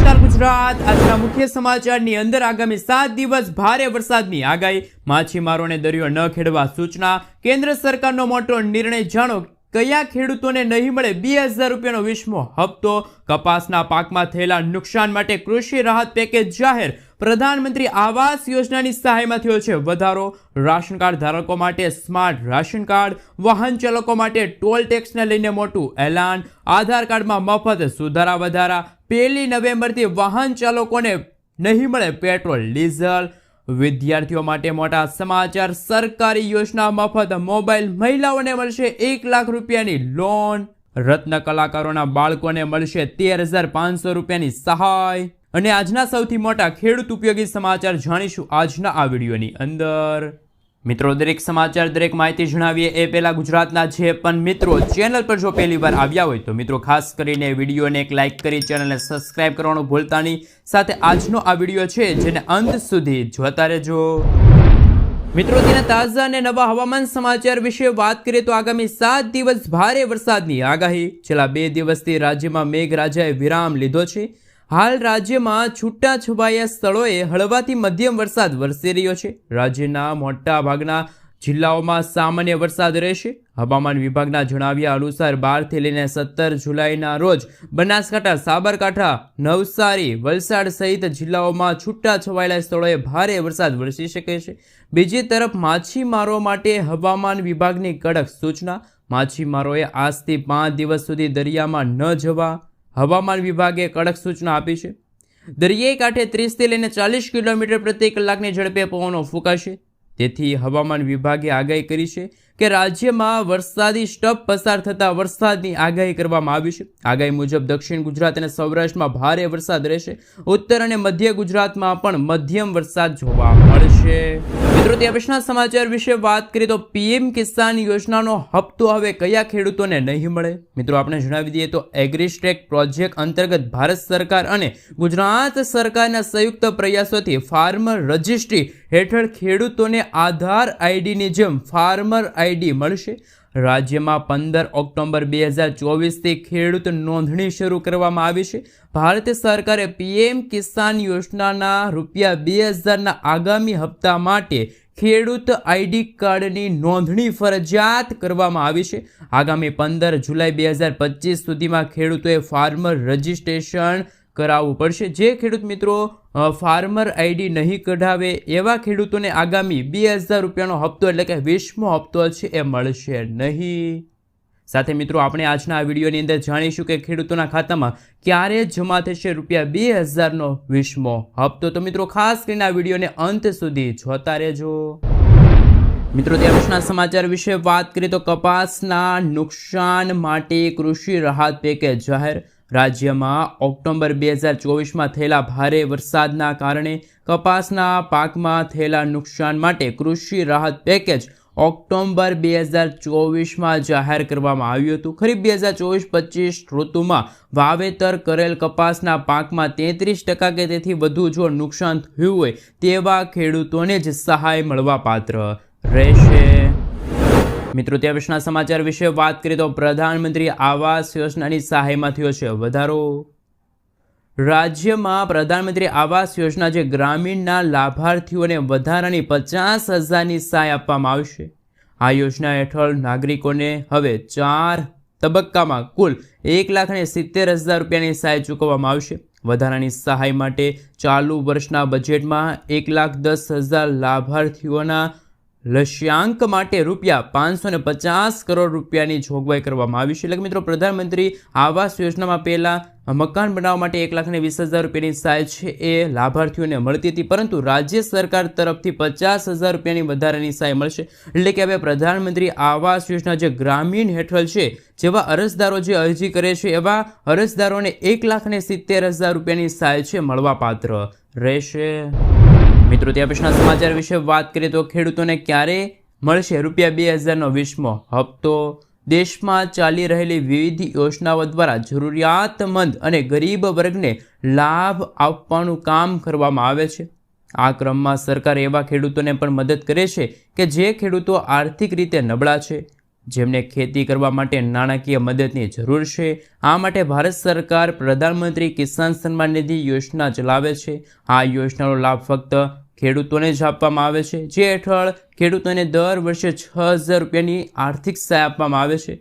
નમસ્કાર ગુજરાત। આજના મુખ્ય સમાચારની અંદર આગામી 7 દિવસ ભારે વરસાદની આગાહી, માછીમારોને દરિયો ન ખેડવા સૂચના, કેન્દ્ર સરકારનો મોટો નિર્ણય, જાણો કયા ખેડૂતોને નહીં મળે 2000 રૂપિયાનો 20મો હપ્તો, કપાસના પાકમાં થયેલા નુકસાન માટે કૃષિ રાહત પેકેજ જાહેર, પ્રધાનમંત્રી આવાસ યોજનાની સહાયમાં થયો છે વધારો, રાશન કાર્ડ ધારકો માટે સ્માર્ટ રાશન કાર્ડ, વાહન ચાલકો માટે ટોલ ટેક્સને લઈને મોટું એલાન, આધાર કાર્ડમાં મફત સુધારા વધારા, 1 નવેમ્બરથી વાહન ચાલકોને નહીં મળે પેટ્રોલ ડીઝલ, વિદ્યાર્થીઓ માટે મોટા સમાચાર, સરકારી યોજના મફત મોબાઈલ, મહિલાઓને મળશે 1 લાખ રૂપિયાની લોન, રત્ન કલાકારોના બાળકોને મળશે 13,500 રૂપિયાની સહાય। અને આજના સૌથી મોટા ખેડૂત ઉપયોગી સમાચાર જાણીશું આજના આ વિડીયોની અંદર। મિત્રો, દરેક સમાચાર, દરેક માહિતી જણાવીએ એ પહેલા ગુજરાતના જે પણ મિત્રો ચેનલ પર જો પહેલી વાર આવ્યા હોય તો મિત્રો ખાસ કરીને વિડીયોને એક લાઇક કરી ચેનલને સબસ્ક્રાઇબ કરવાનું ભૂલતા નહીં। સાથે આજનો આ વિડીયો છે જેને અંત સુધી જોતા રહેજો। મિત્રો, તેના તાજા અને નવા હવામાન સમાચાર વિશે વાત કરીએ તો આગામી 7 દિવસ ભારે વરસાદની આગાહી। છેલ્લા 2 દિવસથી રાજ્યમાં મેઘરાજાએ વિરામ લીધો છે। હાલ રાજ્યમાં છૂટાછવાયા સ્થળોએ હળવાથી મધ્યમ વરસાદ વરસી રહ્યો છે। રાજ્યના મોટા ભાગના જિલ્લાઓમાં સામાન્ય વરસાદ રહેશે। હવામાન વિભાગના જણાવ્યા અનુસાર 12 થી લઈને 17 જુલાઈના રોજ બનાસકાંઠા, સાબરકાંઠા, નવસારી, વલસાડ સહિત જિલ્લાઓમાં છૂટાછવાયેલા સ્થળોએ ભારે વરસાદ વરસી શકે છે। બીજી તરફ માછીમારો માટે હવામાન વિભાગની કડક સૂચના, માછીમારોએ આજથી 5 દિવસ સુધી દરિયામાં ન જવા હવામાન વિભાગે કડક સૂચના આપી છે। દરિયાઈ કાંઠે 30 થી લઈને 40 કિલોમીટર પ્રતિ કલાકની ઝડપે પવનો ફૂંકાશે। તેથી હવામાન વિભાગે આગાહી કરી છે કે રાજ્યમાં વરસાદી સ્ટપ પસાર થતા વરસાદની આગાહી કરવામાં આવી છે। આગાહી મુજબ દક્ષિણ ગુજરાત અને સૌરાષ્ટ્રમાં ભારે વરસાદ રહેશે। ઉત્તર અને મધ્ય ગુજરાતમાં પણ મધ્યમ વરસાદ જોવા મળશે। મિત્રો, ત્યાં પછીના સમાચાર વિશે વાત કરીએ તો પીએમ કિસાન યોજનાનો હપ્તો હવે કયા ખેડૂતોને નહીં મળે? મિત્રો, આપણે જણાવી દઈએ તો એગ્રીસ્ટેક પ્રોજેક્ટ અંતર્ગત ભારત સરકાર અને ગુજરાત સરકારના સંયુક્ત પ્રયાસોથી ફાર્મર રજિસ્ટ્રી હેઠળ ખેડૂતોને આધાર આઈડીની જેમ ફાર્મર આઈડી મળશે। રાજ્યમાં 15 ઓક્ટોબર 2024થી ખેડૂત નોંધણી શરૂ કરવામાં આવી છે। ભારત સરકારે પીએમ કિસાન યોજનાના ₹2000ના આગામી હપ્તા માટે ખેડૂત આઈડી કાર્ડની નોંધણી ફરજિયાત કરવામાં આવી છે। આગામી 15 જુલાઈ 2025 સુધીમાં ખેડૂતોએ ફાર્મર રજિસ્ટ્રેશન કરાવવું પડશે। જે ખેડૂત મિત્રો ફાર્મર આઈડી નહીં કઢાવે એવા ખેડૂતોને આગામી 2000 રૂપિયાનો હપ્તો એટલે કે 20મો હપ્તો છે એ મળશે નહીં। સાથે મિત્રો, આપણે આજના આ વિડીયોની અંદર જાણીશું કે ખેડૂતોના ખાતામાં ક્યારે જમા થશે ₹2000નો 20મો હપ્તો। તો મિત્રો, ખાસ કરીને આ વિડીયોને અંત સુધી જોતા રહેજો। મિત્રો, ત્યાં પછીના સમાચાર વિશે વાત કરીએ તો કપાસના નુકસાન માટે કૃષિ રાહત પેકેજ જાહેર। રાજ્યમાં ઓક્ટોબર 2024માં થયેલા ભારે વરસાદના કારણે કપાસના પાકમાં થયેલા નુકસાન માટે કૃષિ રાહત પેકેજ ઓક્ટોબર 2024માં જાહેર કરવામાં આવ્યું હતું। ખરીફ 2024-25 ઋતુમાં વાવેતર કરેલ કપાસના પાકમાં 33% કે તેથી વધુ જો નુકસાન થયું હોય તેવા ખેડૂતોને જ સહાય મળવાપાત્ર રહેશે। મિત્રો, ત્યાં પછીના સમાચાર વિશે વાત કરીએ તો પ્રધાનમંત્રી આવાસ યોજનાની સહાયમાં થયો છે વધારો। રાજ્યમાં પ્રધાનમંત્રી આવાસ યોજના જે ગ્રામીણના લાભાર્થીઓને વધારાની 50,000ની સહાય આપવામાં આવશે। આ યોજના હેઠળ નાગરિકોને હવે 4 તબક્કામાં કુલ 1,70,000 રૂપિયાની સહાય ચૂકવવામાં આવશે। વધારાની સહાય માટે ચાલુ વર્ષના બજેટમાં 1,10,000 લાભાર્થીઓના લક્ષ્યાંક માટે ₹550 કરોડ રૂપિયાની જોગવાઈ કરવામાં આવી છે। એટલે મિત્રો, પ્રધાનમંત્રી આવાસ યોજનામાં પહેલા મકાન બનાવવા માટે 1,20,000 રૂપિયાની સહાય છે એ લાભાર્થીઓને મળતી હતી, પરંતુ રાજ્ય સરકાર તરફથી 50,000 રૂપિયાની વધારાની સહાય મળશે। એટલે કે હવે પ્રધાનમંત્રી આવાસ યોજના જે ગ્રામીણ હેઠળ છે જેવા અરજદારો જે અરજી કરે છે એવા અરજદારોને 1,70,000 રૂપિયાની સહાય છે મળવાપાત્ર રહેશે। મિત્રો, ત્યાં પછીના સમાચાર વિશે વાત કરીએ તો ખેડૂતોને ક્યારે મળશે ₹2000નો 20મો હપ્તો? દેશમાં ચાલી રહેલી વિવિધ યોજનાઓ દ્વારા જરૂરિયાતમંદ અને ગરીબ વર્ગને લાભ આપવાનું કામ કરવામાં આવે છે। આ ક્રમમાં સરકાર એવા ખેડૂતોને પણ મદદ કરે છે કે જે ખેડૂતો આર્થિક રીતે નબળા છે। જેમને ખેતી કરવા માટે નાણાકીય મદદની જરૂર છે. આ માટે ભારત સરકાર પ્રધાનમંત્રી કિસાન સન્માન નિધિ યોજના ચલાવે છે. આ યોજનાનો લાભ ફક્ત ખેડૂતોને જ આપવામાં આવે છે, જે હેઠળ ખેડૂતોને દર વર્ષે 6,000 રૂપિયાની આર્થિક સહાય આપવામાં આવે છે.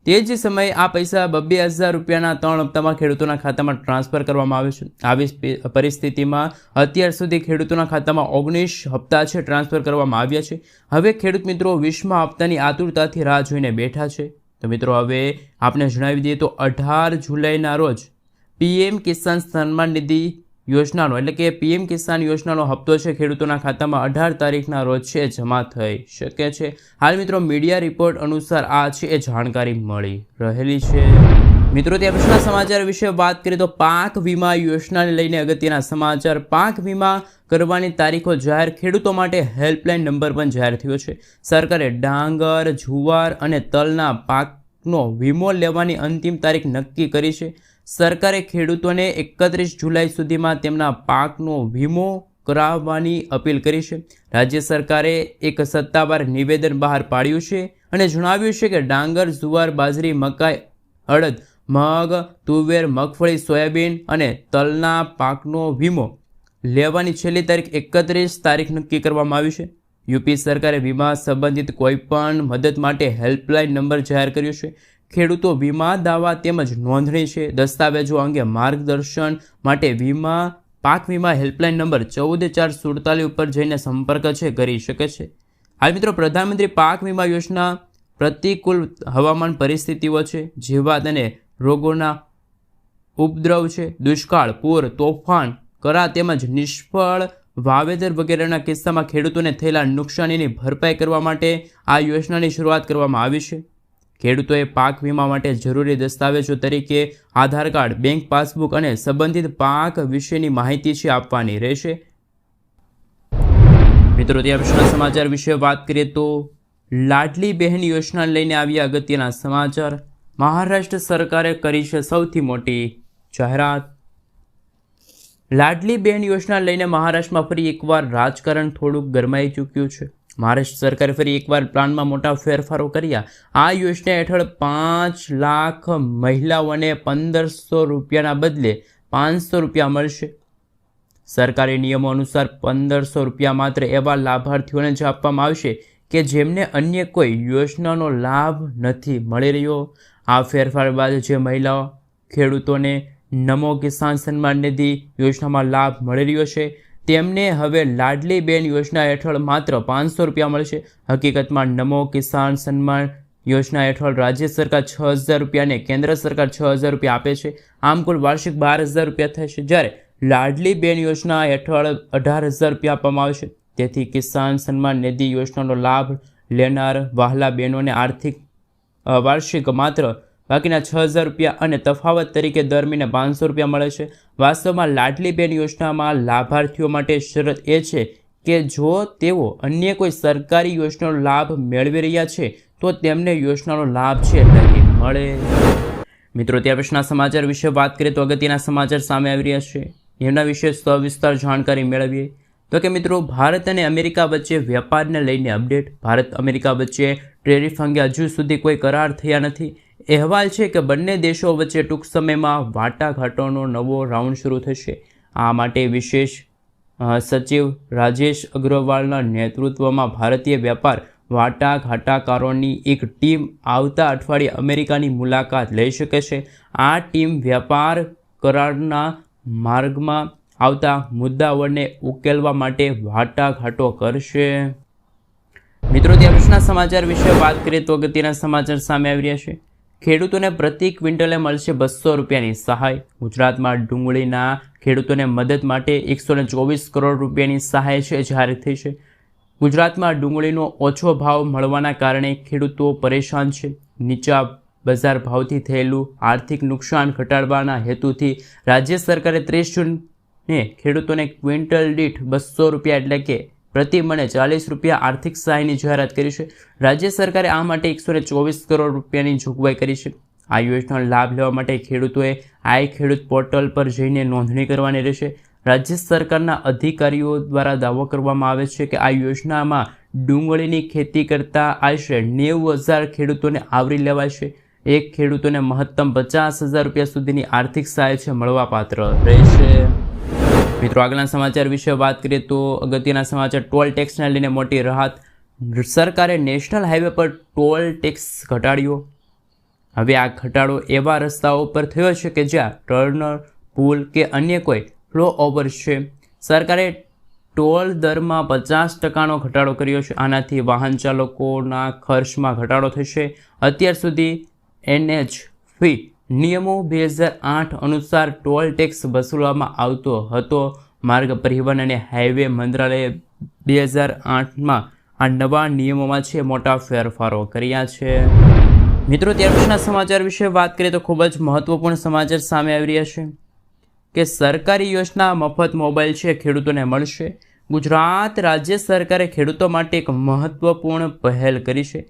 તે જ સમયે આ પૈસા 2,000 રૂપિયાના 3 હપ્તામાં ખેડૂતોના ખાતામાં ટ્રાન્સફર કરવામાં આવે છે. આવી પરિસ્થિતિમાં અત્યાર સુધી ખેડૂતોના ખાતામાં 19 હપ્તા છે ટ્રાન્સફર કરવામાં આવ્યા છે. હવે ખેડૂત મિત્રો 20મા હપ્તાની આતુરતાથી રાહ જોઈને બેઠા છે. તો મિત્રો હવે આપણે જણાવી દઈએ તો 18 જુલાઈના રોજ PM કિસાન સન્માન નિધિ યોજનાનો એટલે કે PM કિસાન યોજનાનો હપ્તો છે ખેડૂતોના ખાતામાં 18 તારીખના રોજ છે જમા થઈ શકે છે. હાલ મિત્રો મીડિયા રિપોર્ટ અનુસાર આ છે એ જાણકારી મળી રહેલી છે. મિત્રો ત્યાં પછીના સમાચાર વિશે વાત કરીએ તો પાક વીમા યોજનાને લઈને અગત્યના સમાચાર. પાક વીમા કરવાની તારીખો જાહેર. ખેડૂતો માટે હેલ્પલાઇન નંબર પણ જાહેર થયો છે. સરકારે ડાંગર, જુવાર અને તલના પાકનો વીમો લેવાની અંતિમ તારીખ નક્કી કરી છે. સરકારે ખેડૂતોને 31 જુલાઈ સુધીમાં તેમના પાકનો વીમો કરાવવાની અપીલ કરી છે. રાજ્ય સરકારે એક સત્તાવાર નિવેદન બહાર પાડ્યું છે અને જણાવ્યું છે કે ડાંગર, જુવાર, બાજરી, મકાઈ, અડદ, મગ, તુવેર, મગફળી, સોયાબીન અને તલના પાકનો વીમો લેવાની છેલ્લી તારીખ 31 તારીખ નક્કી કરવામાં આવી છે. યુપી સરકારે વીમા સંબંધિત કોઈપણ મદદ માટે હેલ્પલાઇન નંબર જાહેર કર્યો છે. ખેડૂતો વીમા દાવા તેમજ નોંધણી છે દસ્તાવેજો અંગે માર્ગદર્શન માટે પાક વીમા હેલ્પલાઇન નંબર 14447 ઉપર જઈને સંપર્ક છે કરી શકે છે. હાલ મિત્રો પ્રધાનમંત્રી પાક વીમા યોજના પ્રતિકૂળ હવામાન પરિસ્થિતિઓ છે, જીવાત અને રોગોના ઉપદ્રવ છે, દુષ્કાળ, પૂર, તોફાન, કરા તેમજ નિષ્ફળ વાવેતર વગેરેના કિસ્સામાં ખેડૂતોને થયેલા નુકસાનીની ભરપાઈ કરવા માટે આ યોજનાની શરૂઆત કરવામાં આવી છે. ખેડૂતોએ પાક વીમા માટે જરૂરી દસ્તાવેજો તરીકે આધાર કાર્ડ, બેંક પાસબુક અને સંબંધિત પાક વિશેની માહિતી છે આપવાની રહેશે. મિત્રો ત્યાં પછીના સમાચાર વિશે વાત કરીએ તો લાડલી બહેન યોજનાને લઈને આવ્યા અગત્યના સમાચાર. મહારાષ્ટ્ર સરકારે કરી છે સૌથી મોટી જાહેરાત. લાડલી બહેન યોજના લઈને મહારાષ્ટ્રમાં ફરી એકવાર રાજકારણ થોડુંક ગરમાઈ ચૂક્યું છે. મહારાષ્ટ્ર સરકારે ફરી એકવાર પ્લાનમાં મોટા ફેરફારો કર્યા. આ યોજના હેઠળ 5 લાખ મહિલાઓને 1,500 રૂપિયાના બદલે 500 રૂપિયા મળશે. સરકારી નિયમો અનુસાર 1,500 રૂપિયા માત્ર એવા લાભાર્થીઓને જ આપવામાં આવશે કે જેમને અન્ય કોઈ યોજનાનો લાભ નથી મળી રહ્યો. આ ફેરફાર બાદ જે મહિલાઓ ખેડૂતોને નમો કિસાન સન્માન નિધિ યોજનામાં લાભ મળી રહ્યો છે તેમને હવે લાડલી બેન યોજના હેઠળ માત્ર 500 રૂપિયા મળશે. હકીકતમાં નમો કિસાન સન્માન યોજના હેઠળ રાજ્ય સરકાર 6,000 રૂપિયા અને કેન્દ્ર સરકાર 6,000 રૂપિયા આપે છે. આમ કુલ વાર્ષિક 12,000 રૂપિયા થશે, જ્યારે લાડલી બેન યોજના હેઠળ 18,000 રૂપિયા આપવામાં આવશે. તેથી કિસાન સન્માન નિધિ યોજનાનો લાભ લેનાર વહાલા બહેનોને વાર્ષિક માત્ર બાકીના 6,000 રૂપિયા અને તફાવત તરીકે દર મહિને 500 રૂપિયા મળે છે. વાસ્તવમાં લાડલી બેન યોજનામાં લાભાર્થીઓ માટે શરત એ છે કે જો તેઓ અન્ય કોઈ સરકારી યોજનાનો લાભ મેળવી રહ્યા છે તો તેમને યોજનાનો લાભ છે નહીં મળે. મિત્રો ત્યાર પછીના સમાચાર વિશે વાત કરીએ તો અગત્યના સમાચાર સામે આવી રહ્યા છે. એમના વિશે સવિસ્તાર જાણકારી મેળવીએ તો કે મિત્રો ભારત અને અમેરિકા વચ્ચે વેપારને લઈને અપડેટ. ભારત અમેરિકા વચ્ચે ટેરિફ અંગે હજુ સુધી કોઈ કરાર થયા નથી. અહેવાલ છે કે બંને દેશો વચ્ચે ટૂંક સમયમાં વાટાઘાટોનો નવો રાઉન્ડ શરૂ થશે. આ માટે વિશેષ સચિવ રાજેશ અગ્રવાલના નેતૃત્વમાં ભારતીય વેપાર વાટાઘાટકારોની એક ટીમ આવતા અઠવાડિયે અમેરિકાની મુલાકાત લઈ શકે છે. આ ટીમ વેપાર કરારના માર્ગમાં આવતા મુદ્દાઓને ઉકેલવા માટે વાટાઘાટો કરશે. મિત્રો ત્યાં પછીના સમાચાર વિશે વાત કરીએ તો અગત્યના સમાચાર સામે આવી રહ્યા છે. ખેડૂતોને પ્રતિ ક્વિન્ટલે મળશે 200 રૂપિયાની સહાય. ગુજરાતમાં ડુંગળીના ખેડૂતોને મદદ માટે 124 કરોડ રૂપિયાની સહાય છે જાહેર થઈ છે. ગુજરાતમાં ડુંગળીનો ઓછો ભાવ મળવાના કારણે ખેડૂતો પરેશાન છે. નીચા બજાર ભાવથી થયેલું આર્થિક નુકસાન ઘટાડવાના હેતુથી રાજ્ય સરકારે 30 જૂને ખેડૂતોને ક્વિન્ટલ દીઠ 200 રૂપિયા એટલે કે પ્રતિ મણે 40 રૂપિયા આર્થિક સહાયની જાહેરાત કરી છે. રાજ્ય સરકારે આ માટે 124 કરોડ રૂપિયાની જોગવાઈ કરી છે. આ યોજનાનો લાભ લેવા માટે ખેડૂતોએ આઈ ખેડૂત પોર્ટલ પર જઈને નોંધણી કરવાની રહેશે. રાજ્ય સરકારના અધિકારીઓ દ્વારા દાવો કરવામાં આવે છે કે આ યોજનામાં ડુંગળીની ખેતી કરતા આશરે 90,000 ખેડૂતોને આવરી લેવાશે. એક ખેડૂતોને મહત્તમ 50,000 રૂપિયા સુધીની આર્થિક સહાય છે મળવાપાત્ર રહેશે. મિત્રો આગળના સમાચાર વિશે વાત કરીએ તો અગત્યના સમાચાર, ટોલ ટેક્સને લઈને મોટી રાહત. સરકારે નેશનલ હાઈવે પર ટોલ ટેક્સ ઘટાડ્યો. હવે આ ઘટાડો એવા રસ્તાઓ પર થયો છે કે જ્યાં ટર્નર, પુલ કે અન્ય કોઈ ફ્લો ઓવર છે. સરકારે ટોલ દરમાં 50% ઘટાડો કર્યો છે. આનાથી વાહન ચાલકોના ખર્ચમાં ઘટાડો થશે. અત્યાર સુધી NH ફી નિયમો 2008 અનુસાર ટોલ ટેક્સ વસૂલવામાં આવતો હતો. માર્ગ પરિવહન અને હાઈવે મંત્રાલયે 2008માં આ નવા નિયમોમાં છે મોટા ફેરફારો કર્યા છે. મિત્રો ત્યાર પછીના સમાચાર વિશે વાત કરીએ તો ખૂબ જ મહત્વપૂર્ણ સમાચાર સામે આવી રહ્યા છે કે સરકારી યોજના મફત મોબાઈલ છે ખેડૂતોને મળશે. ગુજરાત રાજ્ય સરકારે ખેડૂતો માટે એક મહત્વપૂર્ણ પહેલ કરી છે,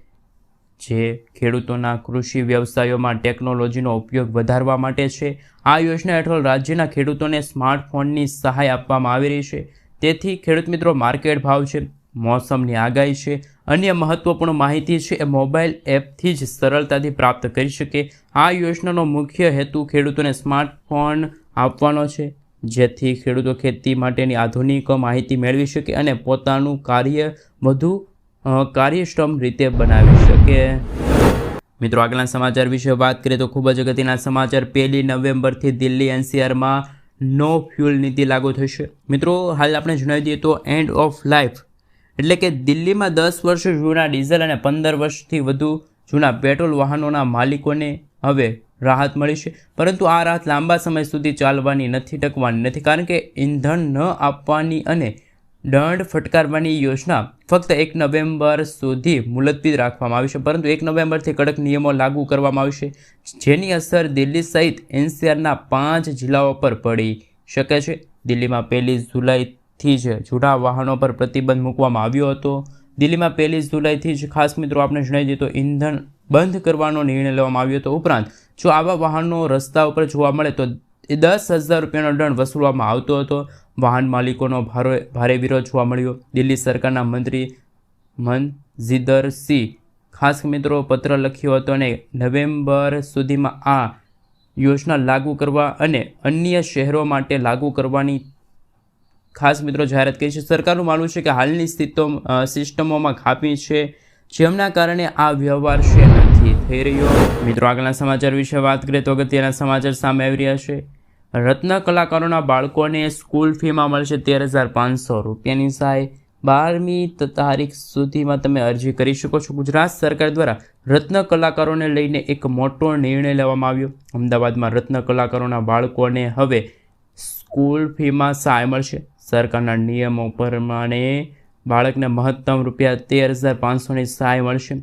જે ખેડૂતોના કૃષિ વ્યવસાયોમાં ટેકનોલોજીનો ઉપયોગ વધારવા માટે છે. આ યોજના હેઠળ રાજ્યના ખેડૂતોને સ્માર્ટફોનની સહાય આપવામાં આવી રહી છે. તેથી ખેડૂત મિત્રો માર્કેટ ભાવ છે, મોસમની આગાહી છે, અન્ય મહત્વપૂર્ણ માહિતી છે એ મોબાઈલ એપથી જ સરળતાથી પ્રાપ્ત કરી શકે. આ યોજનાનો મુખ્ય હેતુ ખેડૂતોને સ્માર્ટફોન આપવાનો છે, જેથી ખેડૂતો ખેતી માટેની આધુનિક માહિતી મેળવી શકે અને પોતાનું કાર્ય વધુ કાર્યક્ષમ રીતે બનાવી શકે. મિત્રો આગળના સમાચાર વિશે વાત કરીએ તો ખૂબ જ અગત્યના સમાચાર, 1 નવેમ્બરથી દિલ્હી NCRમાં નો ફ્યુલ નીતિ લાગુ થશે. મિત્રો હાલ આપણે જણાવી દઈએ તો એન્ડ ઓફ લાઈફ એટલે કે દિલ્હીમાં 10 વર્ષ જૂના ડીઝલ અને 15 વર્ષથી વધુ જૂના પેટ્રોલ વાહનોના માલિકોને હવે રાહત મળી છે. પરંતુ આ રાહત લાંબા સમય સુધી ચાલવાની નથી, ટકવાની નથી, કારણ કે ઇંધણ ન આપવાની અને દંડ ફટકારવાની યોજના ફક્ત 1 નવેમ્બર સુધી મુલતવી રાખવામાં આવી છે. પરંતુ 1 નવેમ્બરથી કડક નિયમો લાગુ કરવામાં આવશે, જેની અસર દિલ્હી સહિત NCRના 5 જિલ્લાઓ પર પડી શકે છે. દિલ્હીમાં 1 જુલાઈથી જ જૂના વાહનો પર પ્રતિબંધ મૂકવામાં આવ્યો હતો. દિલ્હીમાં 1 જુલાઈથી જ ખાસ મિત્રો આપણે જણાવી દઈએ તો ઇંધણ બંધ કરવાનો નિર્ણય લેવામાં આવ્યો હતો. ઉપરાંત જો આવા વાહનો રસ્તા ઉપર જોવા મળે તો 10,000 રૂપિયાનો દંડ વસૂલવામાં આવતો હતો. વાહન માલિકોનો ભારે વિરોધ જોવા મળ્યો. દિલ્હી સરકારના મંત્રી મનજીંદર સિંહ ખાસ મિત્રો પત્ર લખ્યો હતો અને નવેમ્બર સુધીમાં આ યોજના લાગુ કરવા અને અન્ય શહેરો માટે લાગુ કરવાની ખાસ મિત્રો જાહેરાત કરી છે. સરકારનું માનવું છે કે હાલની સિસ્ટમોમાં ખામી છે, જેમના કારણે આ વ્યવહાર છે નથી થઈ રહ્યો. મિત્રો આગળના સમાચાર વિશે વાત કરીએ તો અગત્યના સમાચાર સામે આવી રહ્યા છે. રત્ન કલાકારોના બાળકોને સ્કૂલ ફીમાં મળશે 13,500 રૂપિયાની સહાય. 12મી તારીખ સુધીમાં તમે અરજી કરી શકો છો. ગુજરાત સરકાર દ્વારા રત્ન કલાકારોને લઈને એક મોટો નિર્ણય લેવામાં આવ્યો. અમદાવાદમાં રત્ન કલાકારોના બાળકોને હવે સ્કૂલ ફીમાં સહાય મળશે. સરકારના નિયમો પ્રમાણે બાળકને મહત્તમ ₹13,500ની સહાય મળશે.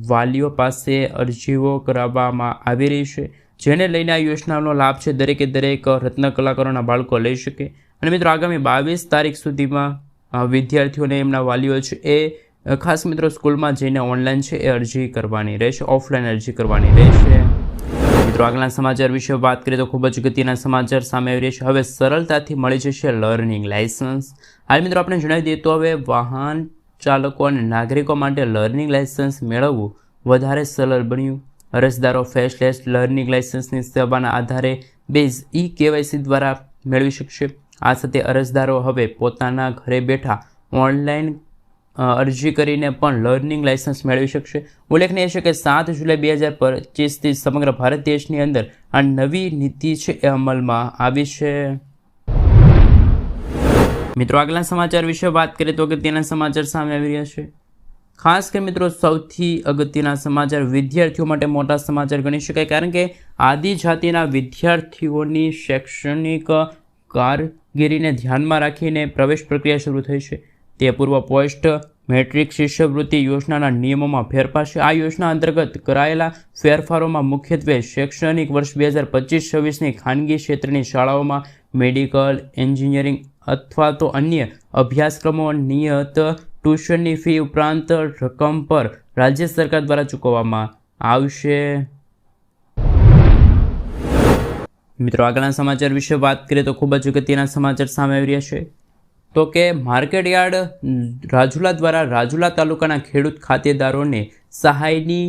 વાલીઓ પાસે અરજીઓ કરાવવામાં આવી રહી છે, જેને લઈને આ યોજનાનો લાભ છે દરેક રત્ન કલાકારોના બાળકો લઈ શકે. અને મિત્રો આગામી 22 તારીખ સુધીમાં વિદ્યાર્થીઓને એમના વાલીઓ છે એ ખાસ મિત્રો સ્કૂલમાં જઈને ઓનલાઈન છે એ અરજી કરવાની રહેશે, ઓફલાઈન અરજી કરવાની રહેશે. મિત્રો આગળના સમાચાર વિશે વાત કરીએ તો ખૂબ જ અગત્યના સમાચાર સામે આવી રહ્યા છે. હવે સરળતાથી મળી જશે લર્નિંગ લાયસન્સ. હાલ મિત્રો આપણે જણાવી દઈએ તો હવે વાહન ચાલકો અને નાગરિકો માટે લર્નિંગ લાયસન્સ મેળવવું વધારે સરળ બન્યું. અરજદારો ફેસલેસ લર્નિંગ લાયસન્સની સેવાના આધારે બેઝ KYC દ્વારા મેળવી શકશે. આ સાથે અરજદારો હવે પોતાના ઘરે બેઠા ઓનલાઈન અરજી કરીને પણ લર્નિંગ લાયસન્સ મેળવી શકશે. ઉલ્લેખનીય છે કે 7 જુલાઈ 2025થી સમગ્ર ભારત દેશની અંદર આ નવી નીતિ છે એ અમલમાં આવી છે. મિત્રો આગળના સમાચાર વિશે વાત કરીએ તો અગત્યના સમાચાર સામે આવી રહ્યા છે. ખાસ કરી મિત્રો સૌથી અગત્યના સમાચાર વિદ્યાર્થીઓ માટે મોટા સમાચાર ગણી શકાય, કારણ કે આદિજાતિના વિદ્યાર્થીઓની શૈક્ષણિક કારગીરીને ધ્યાનમાં રાખીને પ્રવેશ પ્રક્રિયા શરૂ થઈ છે. તે પૂર્વ પોસ્ટ મેટ્રિક શિષ્યવૃત્તિ યોજનાના નિયમોમાં ફેરફાર છે. આ યોજના અંતર્ગત કરાયેલા ફેરફારોમાં મુખ્યત્વે શૈક્ષણિક વર્ષ 2025-26ની ખાનગી ક્ષેત્રની શાળાઓમાં મેડિકલ, એન્જિનિયરિંગ અથવા તો અન્ય અભ્યાસક્રમો નિયત ટ્યુશનની ફી ઉપરાંત રકમ પર રાજ્ય સરકાર દ્વારા ચૂકવવામાં આવશે. મિત્રો આગળના સમાચાર વિશે વાત કરીએ તો ખૂબ જ અગત્યના સમાચાર સામે આવી રહ્યા છે. તો કે માર્કેટયાર્ડ રાજુલા દ્વારા રાજુલા તાલુકાના ખેડૂત ખાતેદારોને સહાયની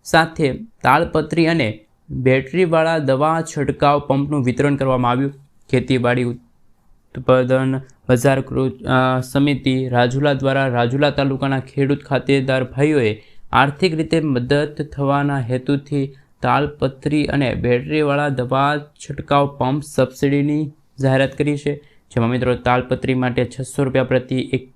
સાથે તાલપત્રી અને બેટરીવાળા દવા છંટકાવ પંપનું વિતરણ કરવામાં આવ્યું. ખેતીવાડી ઉત્પાદન બજાર સમિતિ રાજુલા દ્વારા રાજુલા તાલુકાના ખેડૂત ખાતેદાર ભાઈઓએ આર્થિક રીતે મદદ થવાના હેતુથી તાલપત્રી અને બેટરીવાળા દવા છંટકાવ પંપ સબસિડીની જાહેરાત કરી છે. જેમાં મિત્રો તાલપત્રી માટે 600 રૂપિયા પ્રતિ 1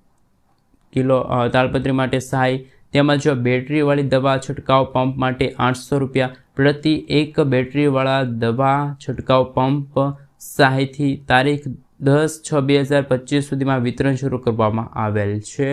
કિલો તાલપત્રી માટે સહાય, તેમજ બેટરીવાળી દવા છંટકાવ પંપ માટે 800 રૂપિયા પ્રતિ 1 બેટરીવાળા દવા છંટકાવ પંપ સહાયથી તારીખ 10/6/2025 સુધીમાં વિતરણ શરૂ કરવામાં આવેલ છે.